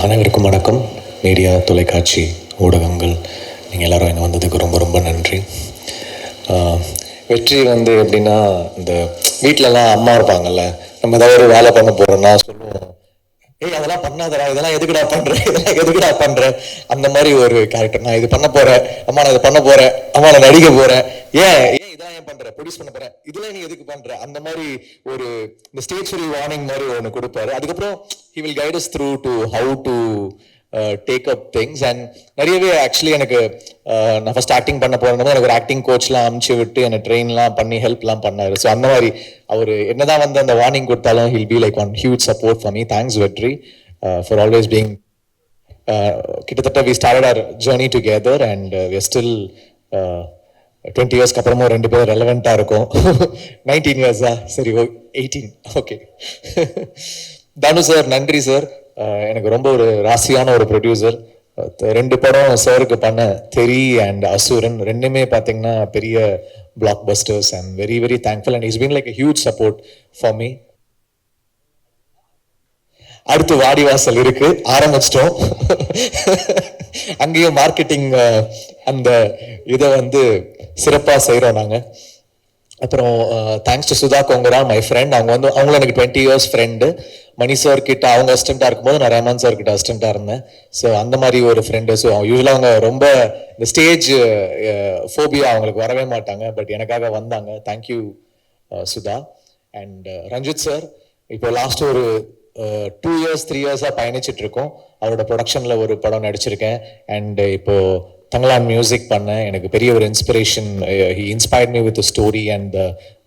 அனைவருக்கும் வணக்கம். மீடியா, தொலைக்காட்சி, ஊடகங்கள், நீங்கள் எல்லோரும் இங்கே வந்ததுக்கு ரொம்ப ரொம்ப நன்றி. வெற்றி எப்படின்னா, இந்த வீட்டிலலாம் அம்மா இருப்பாங்கல்ல, நம்ம ஏதாவது ஒரு வேலை பண்ண போகிறோன்னா சொல்லுவோம், ஏய் அதெல்லாம் பண்ணாதடா, இதெல்லாம் எதுக்குடா பண்ணுற, இதெல்லாம் எதுக்குடா பண்ணுற, அந்த மாதிரி ஒரு கேரக்டர். நான் இது பண்ண போகிறேன் அம்மா, நான் இது பண்ண போகிறேன் அம்மா, நான் நடிக்க போகிறேன், ஏன் இதெல்லாம் ஏன் பண்ற, ப்ரொடியூஸ் பண்ண போறேன், இதெல்லாம் நீ எதுக்கு பண்ற, அந்த மாதிரி ஒரு இந்த ஸ்டேஜ் ஃப்ரீ வார்னிங் மாதிரி ஒன்று கொடுப்பாரு. அதுக்கப்புறம் he will guide us through to how to take up things. and நிறையவே ஆக்சுவலி எனக்கு நான் ஃபர்ஸ்ட் ஆக்டிங் பண்ண போறேன், எனக்கு ஒரு ஆக்டிங் கோச்லாம் அமுச்சு விட்டு என்னை ட்ரெயின்லாம் பண்ணி ஹெல்ப்லாம் பண்ணாரு. ஸோ அந்த மாதிரி அவர் என்னதான் அந்த வார்னிங் கொடுத்தாலும் he'll be like one huge support for me. Thanks வெற்றி for always being கிட்டத்தட்ட we started our journey together and we are still 20 இயர்ஸ்க்கு அப்புறமும் ரெண்டு பேரும் ரெலவெண்ட்டாக இருக்கும். 19 இயர்ஸா, சரி 18, ஓகே. தானு சார் நன்றி சார், எனக்கு ரொம்ப ஒரு ராசியான ஒரு ப்ரொடியூசர். ரெண்டு படம் சாருக்கு பண்ண தெரி அண்ட் அசுரன் ரெண்டுமே பார்த்தீங்கன்னா பெரிய blockbusters. And very very thankful and is been like a huge support for me. அடுத்து வாடிவாசல் இருக்கு, ஆரம்பிச்சிட்டோம். அங்கேயும் மார்க்கெட்டிங் அந்த இதை சிறப்பாக செய்கிறோம் நாங்கள். அப்புறம் thanks to Sudha Kongara, my friend. அவங்களும் எனக்கு 20 இயர்ஸ் ஃப்ரெண்டு. மணி சார் கிட்ட அவங்க அசிஸ்டண்டாக இருக்கும்போது நான் ரஹ்மான் சார் கிட்ட அசிஸ்டண்டாக இருந்தேன். ஸோ அந்த மாதிரி ஒரு ஃப்ரெண்டு. ஸோ யூஸ்வலாக அவங்க ரொம்ப இந்த ஸ்டேஜ் ஃபோபியா அவங்களுக்கு வரவே மாட்டாங்க, பட் எனக்காக வந்தாங்க. Thank you Sudha. And Ranjith sir, இப்போ லாஸ்ட் ஒரு 2 இயர்ஸ் 3 இயர்ஸாக பயணிச்சுட்டு இருக்கோம். அவரோட ப்ரொடக்ஷனில் ஒரு படம் நடிச்சிருக்கேன். அண்ட் இப்போ தங்கலான் மியூசிக் பண்ணேன். எனக்கு பெரிய ஒரு inspiration. He inspired me with story and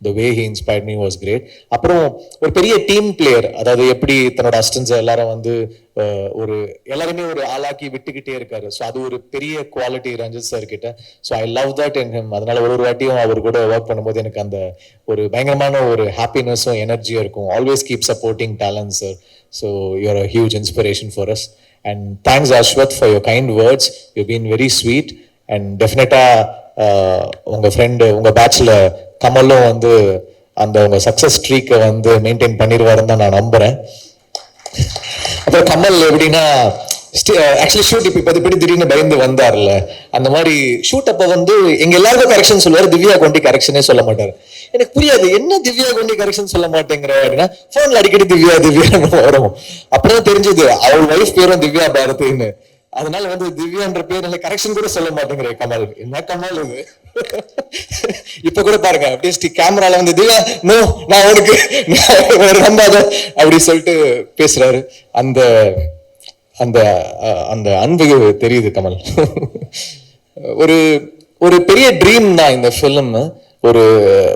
the way he inspired me was great. அப்புறம் ஒரு பெரிய டீம் பிளேயர், அதாவது எப்படி தன்னோட அசிஸ்டன்ஸ் எல்லாரும் ஒரு எல்லாருமே ஒரு ஆளாக்கி விட்டுக்கிட்டே இருக்காரு. ஸோ அது ஒரு பெரிய குவாலிட்டி ரஞ்சித் சார் கிட்ட. So I love that in him. அதனால ஒரு வாட்டியும் அவர் கூட ஒர்க் பண்ணும்போது எனக்கு அந்த ஒரு பயங்கரமான ஒரு ஹாப்பினஸும் எனர்ஜியும் இருக்கும். Always keep supporting talent sir. So you are a huge inspiration for us. And thanks Ashwath for your kind words. You've been very sweet. And definitely உங்க ஃப்ரெண்டு உங்க பேட்ச்ல கமலும் அந்த உங்க சக்சஸ் ஸ்ட்ரீக்கை மெயின்டைன் பண்ணிடுவாருன்னு தான் நான் நம்புறேன். அப்புறம் கமல் எப்படின்னா ஆக்சுவலி ஷூட் இப்போ இப்படி திடீர்னு பயந்து வந்தார்ல, அந்த மாதிரி ஷூட் அப்போ எங்க எல்லாருக்கும் கரெக்ஷன் சொல்லுவாரு, திவ்யா கொண்டி கரெக்ஷனே சொல்ல மாட்டாரு. எனக்கு புரியாது, என்ன திவ்யா கொண்டி கரெக்ஷன் சொல்ல மாட்டேங்கிற அப்படின்னா, போன்ல அடிக்கடி திவ்யா திவ்யான்னு வரும். அப்பதான் தெரிஞ்சது அவர் வைஃப் பேரும் திவ்யா பாரதின்னு. அதனால திவ்யான்ற பேர் கரெக்ஷன் கூட சொல்ல மாட்டேங்கிற கமல். என்ன கமல் இது? இப்ப கூட பாருங்க, அப்படியே கேமரால திவ்யா நோ நான் உனக்கு நம்பாத அப்படி சொல்லிட்டு பேசுறாரு. அந்த அந்த அந்த அன்பு தெரியுது கமல். ஒரு ஒரு பெரிய ட்ரீம் தான் இந்த ஃபிலிம். ஒரு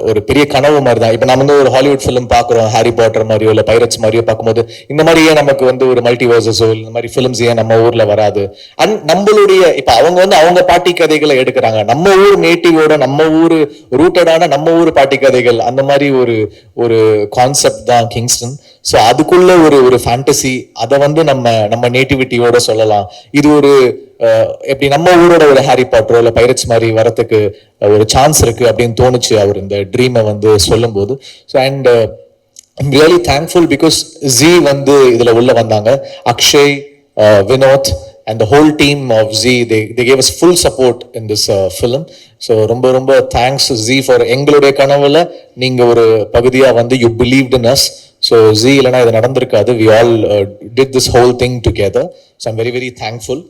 ஒரு பெரிய கனவு மாதிரி தான். இப்போ நம்ம ஒரு ஹாலிவுட் ஃபிலிம் பார்க்குறோம், ஹாரி பாட்டர் மாதிரியோ இல்லை பைரட்ஸ் மாதிரியோ பார்க்கும்போது இந்த மாதிரி ஏன் நமக்கு ஒரு மல்டிவர்சஸோ இந்த மாதிரி ஃபிலிம்ஸ் ஏன் நம்ம ஊர்ல வராது? அண்ட் நம்மளுடைய இப்போ அவங்க அவங்க பாட்டி கதைகளை எடுக்கிறாங்க, நம்ம ஊர் நேட்டிவோட நம்ம ஊர் ரூட்டடான நம்ம ஊர் பாட்டி கதைகள், அந்த மாதிரி ஒரு ஒரு கான்செப்ட் தான் கிங்ஸ்டன். ஸோ அதுக்குள்ள ஒரு ஒரு ஃபேண்டசி, அதை நம்ம நேட்டிவிட்டியோட சொல்லலாம். இது ஒரு எப்படி நம்ம ஊரோட ஒரு ஹாரி பாட்டரோ இல்லை பைரட்ஸ் மாதிரி வரத்துக்கு ஒரு சான்ஸ் இருக்கு அப்படின்னு தோணுச்சு அவர் இந்த ட்ரீமை சொல்லும் போது. So and I'm really thankful because G இதுல உள்ள வந்தாங்க. Akshay, Vinod and the whole team of Z, they gave us full support in this film. So ரொம்ப ரொம்ப thanks Z for எங்களுடைய கனவுல நீங்க ஒரு பகுதியா you believed in us. So Z இல்லனா இது நடந்திருக்காது. We all did this whole thing together. So I'm very very thankful.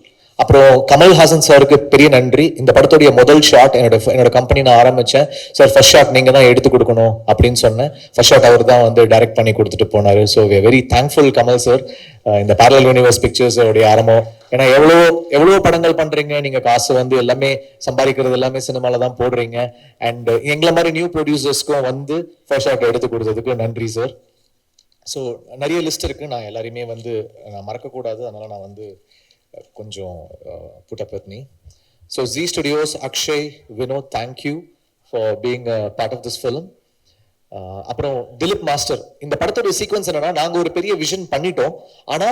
அப்புறம் கமல்ஹாசன் சாருக்கு பெரிய நன்றி. இந்த படத்துடைய முதல் ஷாட் என்னோட கம்பெனி நான் ஆரம்பிச்சேன். சார் ஃபர்ஸ்ட் ஷாட் நீங்க தான் எடுத்து கொடுக்கணும் அப்படின்னு சொன்னேன். ஃபர்ஸ்ட் ஷாட் அவர் தான் டைரக்ட் பண்ணி கொடுத்துட்டு போனாரு. So we are very thankful Kamal sir. இந்த பேரலல் யூனிவர்ஸ் பிக்சர்ஸ் உடைய ஆரம்பம். ஏன்னா எவ்வளோ படங்கள் பண்றீங்க நீங்க, காசு எல்லாமே சம்பாதிக்கிறது எல்லாமே சினிமால தான் போடுறீங்க. அண்ட் எங்களை மாதிரி நியூ ப்ரொடியூசர்ஸ்க்கும் ஃபர்ஸ்ட் ஷாட் எடுத்து கொடுத்ததுக்கு நன்றி சார். ஸோ நிறைய லிஸ்ட் இருக்கு, நான் எல்லாரையுமே நான் மறக்கக்கூடாது, அதனால நான் கொஞ்சம் put up with me. So Z Studios, Akshay, Vinod, thank you for being a part of this film. அப்புறம் திலீப் மாஸ்டர், இந்த படத்தோட சீக்வன்ஸ் என்னன்னா, நாங்க ஒரு பெரிய விஷன் பண்ணிட்டோம், ஆனா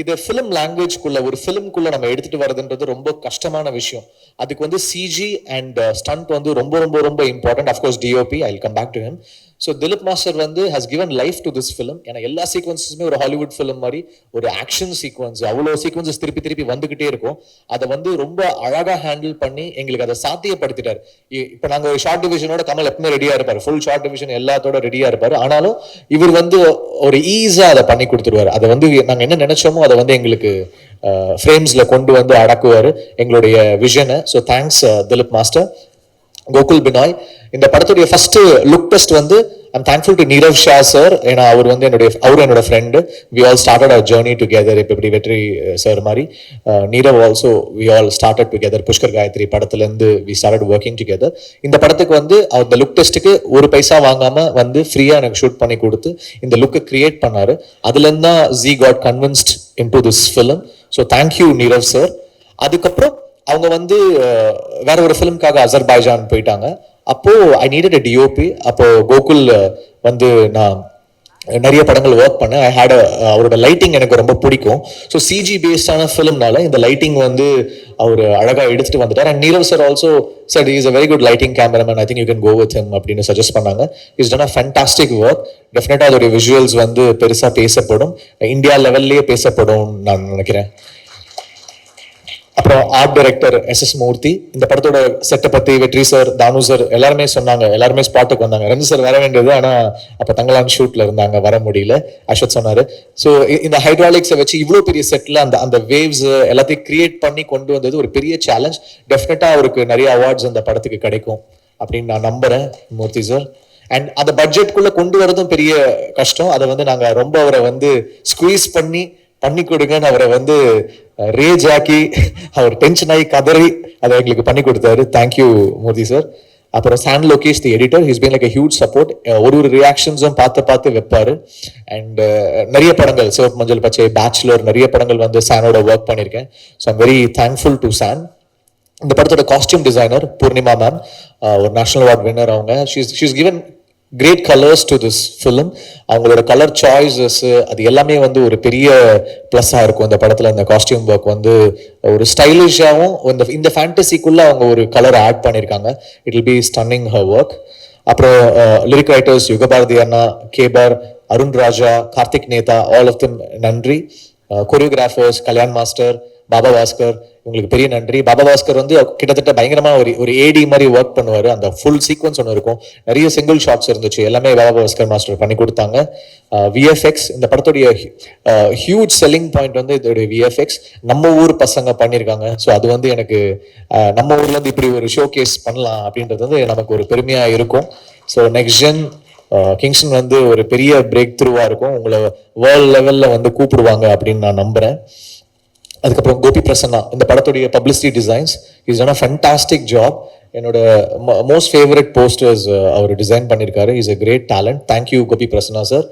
இதை ஃபிலிம் லாங்குவேஜ்குள்ள ஒரு ஃபிலிம்குள்ள நம்ம எடுத்துட்டு வரதுன்றது ரொம்ப கஷ்டமான விஷயம். அதுக்கு சிஜி அண்ட் ஸ்டண்ட் ரொம்ப ரொம்ப ரொம்ப important. Of course DOP, I will come back to him. So Dilip master வந்து has given life to this film. ஏன்னா எல்லா சீக்வன்ஸுமே ஒரு ஹாலிவுட் ஃபிலிம் மாதிரி ஒரு ஆக்ஷன் சீக்வன்ஸ், அவ்வளோ சீக்வன்சஸ் திருப்பி திருப்பி வந்துகிட்டே இருக்கும். அதை வந்து ரொம்ப அழகாக ஹேண்டில் பண்ணி எங்களுக்கு அதை சாத்தியப்படுத்திட்டார். இப்போ நாங்கள் ஒரு ஷார்ட் டிவிஷனோட கமல் எப்பவுமே ரெடியாக இருப்பார், ஃபுல் ஷார்ட் டிவிஷன் எல்லாத்தோட ரெடியாக இருப்பார். ஆனாலும் இவர் வந்து ஒரு ஈஸியாக அதை பண்ணி கொடுத்துருவார். அதை வந்து நாங்கள் என்ன நினைச்சோமோ அதை வந்து எங்களுக்கு ஃப்ரேம்ஸ்ல கொண்டு வந்து அடக்குவார் எங்களுடைய விஷனை. So thanks Dilip master. Gokul Benoy, இந்த படத்துடைய ஃபர்ஸ்ட் லுக் டெஸ்ட் வந்து I'm thankful to Nirav Shah sir. ஏன்னா அவர் வந்து என்னோட ஃப்ரெண்டு. வி ஆல் ஸ்டார்டட் அவர் ஜேர்னி டுகெதர். இப்போ இப்படி வெற்றி சார் மாதிரி Nirav also we all started together. Pushkar Gayathri படத்துலேருந்து வி ஸ்டார்டட் ஒர்க்கிங் டுகெதர். இந்த படத்துக்கு வந்து அந்த லுக் டெஸ்ட்டுக்கு ஒரு பைசா வாங்காமல் வந்து ஃப்ரீயாக எனக்கு ஷூட் பண்ணி கொடுத்து இந்த லுக்கை கிரியேட் பண்ணார். அதுலேருந்து தான் ஜி got convinced in to this film. So thank you Nirav sir. அதுக்கப்புறம் அவங்க வந்து வேற ஒரு ஃபிலிம்காக அசர்பைஜான் போயிட்டாங்க. அப்போ ஐ நீடட் அ டிஓபி. அப்போ கோகுல் வந்து நான் நிறைய படங்கள் ஒர்க் பண்ணேன். ஐ ஹேட் அவரோட லைட்டிங் எனக்கு ரொம்ப பிடிக்கும். ஸோ சிஜி பேஸ்டான ஃபிலிம்னால இந்த லைட்டிங் வந்து அவர் அழகாக எடுத்துட்டு வந்துட்டார். And Nirav sir also said he is a very good lighting cameraman, I think you can go with him அப்படின்னு சஜஸ்ட் பண்ணாங்க. he's done a fantastic work. டெஃபினட்டாக அதோடைய விஷுவல்ஸ் வந்து பெருசாக பேசப்படும், இந்தியா லெவல்லையே பேசப்படும் நான் நினைக்கிறேன். அப்புறம் ஆர்ட் டைரக்டர் எஸ் மூர்த்தி. இந்த படத்தோட செட்டை பத்தி வெற்றி சார், தானு சார் எல்லாருமே சொன்னாங்க. எல்லாருமே ஸ்பாட்டுக்கு வந்தாங்க. ரஞ்சி சார் வர வேண்டியது, ஆனா அப்ப தங்கலான் ஷூட்ல இருந்தாங்க, வர முடியல. அஸ்வத் சொன்னாரு. ஸோ இந்த ஹைட்ராலிக்ஸை வச்சு இவ்வளோ பெரிய செட்ல அந்த வேவ்ஸ் எல்லாத்தையும் கிரியேட் பண்ணி கொண்டு வந்தது ஒரு பெரிய சேலஞ்ச். டெஃபினட்டா அவருக்கு நிறைய அவார்ட்ஸ் அந்த படத்துக்கு கிடைக்கும் அப்படின்னு நான் நம்புறேன் மூர்த்தி சார். அண்ட் அந்த பட்ஜெட்குள்ள கொண்டு வரதும் பெரிய கஷ்டம். அதை வந்து நாங்க ரொம்ப அவரை வந்து ஸ்குவீஸ் பண்ணி கொடுங்கன்னு அவரை வந்து ரேஜ் ஆக்கி அவர் டென்ஷன் ஆகி கதறி அதை எங்களுக்கு பண்ணி கொடுத்தாரு. Thank you Murthy sir. அப்புறம் Shan Lokesh the editor, he's been like a huge support. ஒரு ரியாக்ஷன்ஸும் பார்த்து வைப்பாரு. அண்ட் நிறைய படங்கள், சிவப்பு மஞ்சள் பச்சை, பேச்சுலர், நிறைய படங்கள் வந்து சானோட ஒர்க் பண்ணியிருக்கேன். So I'm very thankful to Shan. இந்த படத்தோட காஸ்டியூம் டிசைனர் பூர்ணிமா மேம், ஒரு நேஷனல் அவார்ட் வின்னர். அவங்க she's given great colours to this film. அவங்களோட கலர் சாய்ஸஸ் அது எல்லாமே வந்து ஒரு பெரிய ப்ளஸ்ஸாக இருக்கும் இந்த படத்தில். இந்த காஸ்டியூம் ஒர்க் வந்து ஒரு ஸ்டைலிஷாகவும் இந்த ஃபேண்டசிக்குள்ள அவங்க ஒரு கலர் ஆட் பண்ணியிருக்காங்க. It will be stunning her work. அப்புறம் லிரிக் ரைட்டர்ஸ் யுகபாரதி அண்ணா, கேபார், Arun Raja, Karthik Netha, all of them நன்றி. கொரியோகிராஃபர்ஸ் கல்யாண் மாஸ்டர், பாபா பாஸ்கர், உங்களுக்கு பெரிய நன்றி. பாபா பாஸ்கர் வந்து கிட்டத்தட்ட பயங்கரமா ஒரு ஏடி மாதிரி ஒர்க் பண்ணுவாரு. அந்த ஃபுல் சீக்வன்ஸ் ஒன்று இருக்கும், நிறைய சிங்கிள் ஷாட்ஸ் இருந்துச்சு, எல்லாமே பாபா பாஸ்கர் மாஸ்டர் பண்ணி கொடுத்தாங்க. விஎஃப்எக்ஸ், இந்த படத்துடைய ஹியூஜ் செல்லிங் பாயிண்ட் வந்து இதோடைய விஎஃப்எக்ஸ் நம்ம ஊர் பசங்க பண்ணியிருக்காங்க. ஸோ அது வந்து எனக்கு நம்ம ஊர்ல இருந்து இப்படி ஒரு ஷோ கேஸ் பண்ணலாம் அப்படின்றது வந்து நமக்கு ஒரு பெருமையா இருக்கும். ஸோ நெக்ஸ்ட் ஜென் கிங்ஸ்டன் வந்து ஒரு பெரிய பிரேக் த்ரூவா இருக்கும், உங்களை வேர்ல்ட் லெவல்ல வந்து கூப்பிடுவாங்க அப்படின்னு நான் நம்புறேன். அதுக்கப்புறம் கோபி பிரசன்னா, இந்த படத்துடைய publicity designs, is done a fantastic job. என்னோட மோஸ்ட் ஃபேவரட் போஸ்டர்ஸ் அவர் டிசைன் பண்ணியிருக்காரு. Is a great talent. Thank you Gopi Prasanna sir.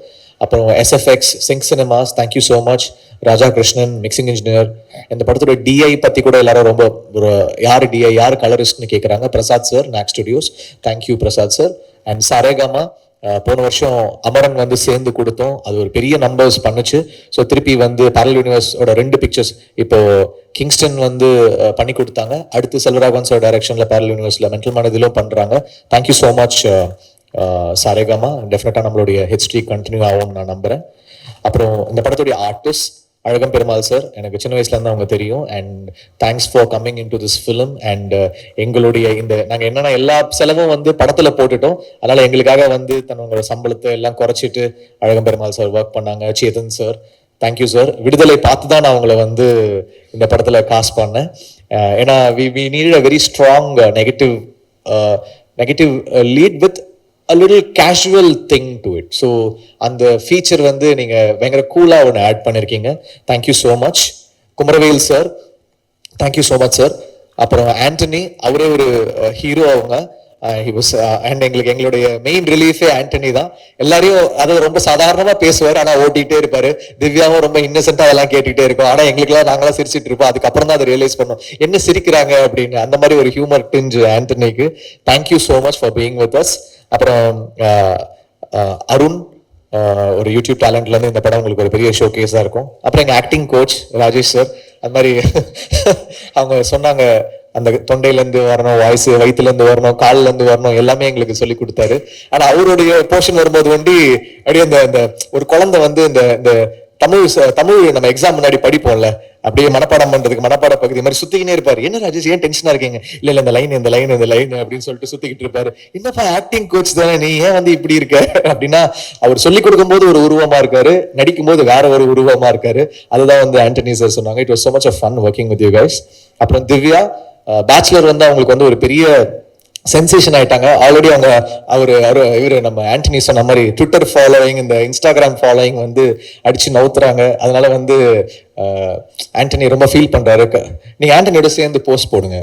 அப்புறம் SFX, Sync Cinemas, thank you so much. Raja Krishnan mixing engineer. இந்த படத்தோட டிஐ பற்றி கூட எல்லாரும் ரொம்ப ஒரு யார் டிஐ யார் கலரிஸ்ட்னு கேட்குறாங்க. Prasad sir, knock studios, thank you Prasad sir. And Saregama, போன வருஷம் அமரன் வந்து சேர்ந்து கொடுத்தோம், அது ஒரு பெரிய நம்பர்ஸ் பண்ணுச்சு. ஸோ திருப்பி வந்து பேரல் யூனிவர்ஸோட 2 பிக்சர்ஸ் இப்போ கிங்ஸ்டன் வந்து பண்ணி கொடுத்தாங்க. அடுத்து செல்வராகவன்ஸோட டைரக்ஷன்ல பேரல் யூனிவர்ஸ்ல மென்டல் மனதிலும் பண்றாங்க. Thank you so much Saregama. டெஃபினட்டா நம்மளுடைய ஹிஸ்டரி கண்டினியூ ஆகும்னு நான் நம்புறேன். அப்புறம் இந்த படத்துடைய ஆர்டிஸ்ட் அழகம் பெருமாள் சார், எனக்கு சின்ன வயசுல இருந்து அவங்க தெரியும். And thanks for coming in to this film. And எங்களுடைய நாங்கள் என்னன்னா எல்லா செலவும் வந்து படத்துல போட்டுட்டோம், அதனால எங்களுக்காக வந்து தன்னோட சம்பளத்தை எல்லாம் குறைச்சிட்டு அழகம் பெருமாள் சார் ஒர்க் பண்ணாங்க. Chetan sir, thank you sir. விடுதலை பார்த்து தான் நான் அவங்களை வந்து இந்த படத்துல காஸ்ட் பண்ணேன். ஏன்னா we need a very strong negative lead with a little casual thing to it. So அந்த ஃபீச்சர் வந்து நீங்க பயங்கர கூலா ஒன்று ஆட் பண்ணிருக்கீங்க. Thank you so much. Kumaravel sir, thank you so much sir. அப்புறம் ஆண்டனி, அவரே ஒரு ஹீரோ. அவங்க அண்ட் எங்களுடைய மெயின் ரிலீஃபே ஆண்டனி தான். எல்லாரையும் அதை ரொம்ப சாதாரணமா பேசுவார், ஆனா ஓட்டிகிட்டே இருப்பாரு. திவ்யாவும் ரொம்ப இன்னசென்ட்டா அதெல்லாம் கேட்டுக்கிட்டே இருக்கும், ஆனா எங்களுக்கெல்லாம் நாங்களாம் சிரிச்சிட்டு இருப்போம். அதுக்கப்புறம் தான் அதை ரியலைஸ் பண்ணோம் என்ன சிரிக்கிறாங்க அப்படின்னு. அந்த மாதிரி ஒரு ஹியூமர் டிஞ்ச் ஆண்டனிக்கு. Thank you so much for being with us. அப்புறம் அருண், ஒரு யூடியூப் டேலண்ட்ல இருந்து இந்த படம் உங்களுக்கு ஒரு பெரிய ஷோ கேஸா இருக்கும். அப்புறம் எங்க ஆக்டிங் கோச் ராஜேஷ் சார், அது மாதிரி அவங்க சொன்னாங்க அந்த தொண்டையிலேருந்து வரணும், வாய்ஸ் வயிற்றுலேருந்து வரணும், கால்லேருந்து வரணும், எல்லாமே எங்களுக்கு சொல்லி கொடுத்தாரு. ஆனா அவருடைய போர்ஷன் வரும்போது வந்து அப்படியே அந்த ஒரு குழந்தை வந்து இந்த இந்த தமிழ் நம்ம எக்ஸாம் முன்னாடி படிப்போம்ல, அப்படியே மனப்பாடம் பண்றதுக்கு மனப்பாட பகுதி மாதிரி சுத்திக்கினே இருப்பாரு. என்ன ராஜேஷ் ஏன் டென்ஷனா இருக்கீங்க? இல்ல இந்த லைன் அப்படின்னு சொல்லிட்டு சுத்திக்கிட்டு இருப்பாரு. என்னப்பா ஆக்டிங் கோச் தானே, நீ ஏன் வந்து இப்படி இருக்க அப்படின்னா, அவர் சொல்லி கொடுக்கும் போது ஒரு உருவமா இருக்காரு, நடிக்கும் போது வேற ஒரு உருவமா இருக்காரு. அதுதான் வந்து ஆண்டனி சார் சொன்னாங்க. It was so much of fun working with you guys. அப்புறம் திவ்யா பேச்சுலர் வந்து அவங்களுக்கு வந்து ஒரு பெரிய சென்சேஷன் ஆயிட்டாங்க. ஆல்ரெடி அவங்க இவரு நம்ம ஆண்டனி சொன்ன மாதிரி ட்விட்டர் ஃபாலோவிங், இந்த இன்ஸ்டாகிராம் ஃபாலோவிங் வந்து அடிச்சு நவுத்துறாங்க. அதனால வந்து ஆண்டனி ரொம்ப ஃபீல் பண்றாரு. நீங்க ஆண்டனியோட சேர்ந்து போஸ்ட் போடுங்க.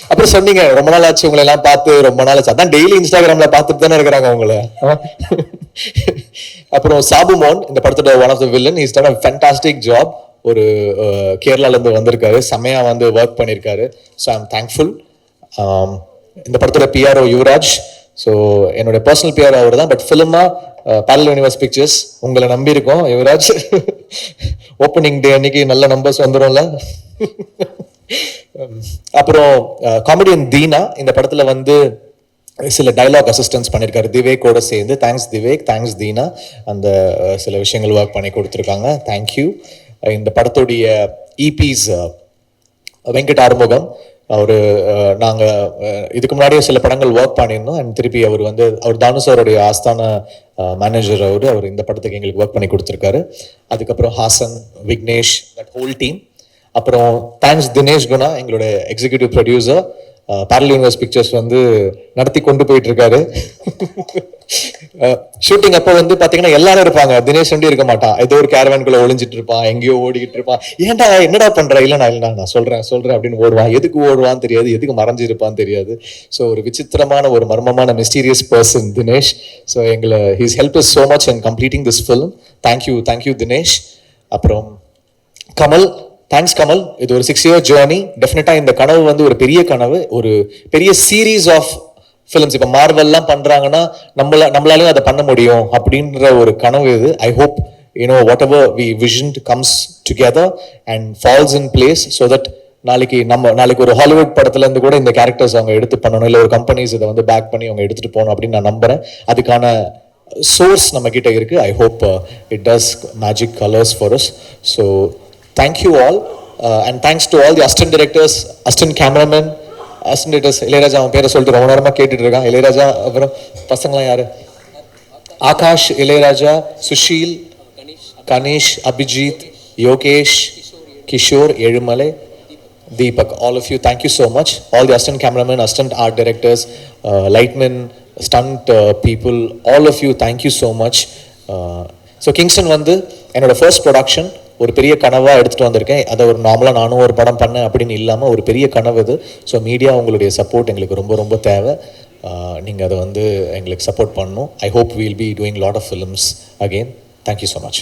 அப்புறம் சொன்னீங்க ரொம்ப நாள் ஆச்சு உங்களை எல்லாம் பார்த்து, ரொம்ப நாள் ஆச்சு. அதான் டெய்லி இன்ஸ்டாகிராம்ல பார்த்துட்டு தானே இருக்கிறாங்க உங்களை. அப்புறம் சாபு மோன் இந்த படத்தோட one of the villain. Is done a fantastic job. ஒரு கேரளால இருந்து வந்திருக்காரு, செமையா வந்து ஒர்க் பண்ணியிருக்காரு. So I am thankful. இந்த படத்தோட பிஆர்ஓ யுவராஜ். ஸோ என்னோட பர்சனல் பிஆர்ஓ அவர் தான், பட் ஃபிலிமா பேரலல் யூனிவர்ஸ் பிக்சர்ஸ் உங்களை நம்பி இருக்கோம் யுவராஜ். ஓப்பனிங் டே அன்னைக்கு நல்ல நம்பர்ஸ் வந்துடும்ல. அப்புறம் காமெடியன் தீனா இந்த படத்துல வந்து சில டைலாக் அசிஸ்டன்ஸ் பண்ணியிருக்காரு திவேக்கோட சேர்ந்து. Thanks Divek, thanks Dheena. அந்த சில விஷயங்கள் ஒர்க் பண்ணி கொடுத்துருக்காங்க. தேங்க்யூ. இந்த படத்துடைய இபிஸ் வெங்கட் ஆறுமுகம், அவர் நாங்கள் இதுக்கு முன்னாடியே சில படங்கள் ஒர்க் பண்ணியிருந்தோம். அண்ட் திருப்பி அவர் தானு சாருடைய ஆஸ்தான மேனேஜர். அவர் இந்த படத்துக்கு எங்களுக்கு ஒர்க் பண்ணி கொடுத்துருக்காரு. அதுக்கப்புறம் Hassan, Vignesh, that whole team. அப்புறம் தேங்க்ஸ் தினேஷ் குணா, எங்களோட executive producer. Parallel universe pictures வந்து நடத்தி கொண்டு போயிட்டு இருக்காரு. ஷூட்டிங் அப்போ வந்து பாத்தீங்கன்னா எல்லாரும் இருப்பாங்க, தினேஷ் வண்டி இருக்க மாட்டான். ஏதோ ஒரு கேரவான்குள்ள ஒளிஞ்சிட்டு இருப்பான், எங்கேயோ ஓடிக்கிட்டு இருப்பான். ஏன்டா என்னடா பண்ற? இல்ல நான் சொல்றேன் அப்படின்னு ஓடுவான். எதுக்கு ஓடுவான்னு தெரியாது, எதுக்கு மறைஞ்சிருப்பான்னு தெரியாது. ஸோ ஒரு விசித்திரமான ஒரு மர்மமான மிஸ்டீரியஸ் பர்சன் தினேஷ். ஸோ எங்களை his help is so much in completing this film. Thank you Dinesh. அப்புறம் கமல், தேங்க்ஸ் கமல். இது ஒரு 6 year ஜேர்னி. டெஃபினட்டா இந்த கனவு வந்து ஒரு பெரிய கனவு, ஒரு பெரிய சீரீஸ் ஆஃப் ஃபிலிம்ஸ். இப்போ மார்வெல்லாம் பண்றாங்கன்னா நம்மளாலையும் அதை பண்ண முடியும் அப்படின்ற ஒரு கனவு இது. I hope whatever we vision comes together and falls in place, so that நாளைக்கு ஒரு ஹாலிவுட் படத்துல இருந்து கூட இந்த கேரக்டர்ஸ் அவங்க எடுத்து பண்ணணும், இல்லை ஒரு கம்பெனிஸ் இதை வந்து பேக் பண்ணி அவங்க எடுத்துட்டு போகணும் அப்படின்னு நான் நம்புறேன். அதுக்கான சோர்ஸ் நம்ம கிட்ட இருக்கு. I hope it does magic colours for us. So thank you all and thanks to all the assistant directors, assistant cameramen, assistant directors. Ilaiyaraaja அவன் பேரை சொல்லிட்டு ரொம்ப நேரமா கேட்டுட்டு இருக்கான். இளையராஜா, அப்புறம் பசங்களாம் யாரு? Akash, Ilaiyaraaja, Sushil, Ganesh, Abhijit, Yogesh, Kishore, Ezhumalai, Deepak, all of you, thank you so much. All the assistant cameramen, assistant art directors, lightmen, stunt people, all of you, thank you so much. So Kingston வந்து என்னோட ஃபர்ஸ்ட் ப்ரொடக்ஷன். ஒரு பெரிய கனவாக எடுத்துகிட்டு வந்திருக்கேன். அதை ஒரு நார்மலாக நானும் ஒரு படம் பண்ணேன் அப்படின்னு இல்லாமல் ஒரு பெரிய கனவு இது. ஸோ மீடியா உங்களுடைய சப்போர்ட் எங்களுக்கு ரொம்ப ரொம்ப தேவை. நீங்கள் அதை வந்து எங்களுக்கு சப்போர்ட் பண்ணணும். I hope we'll be doing lot of films again. Thank you so much.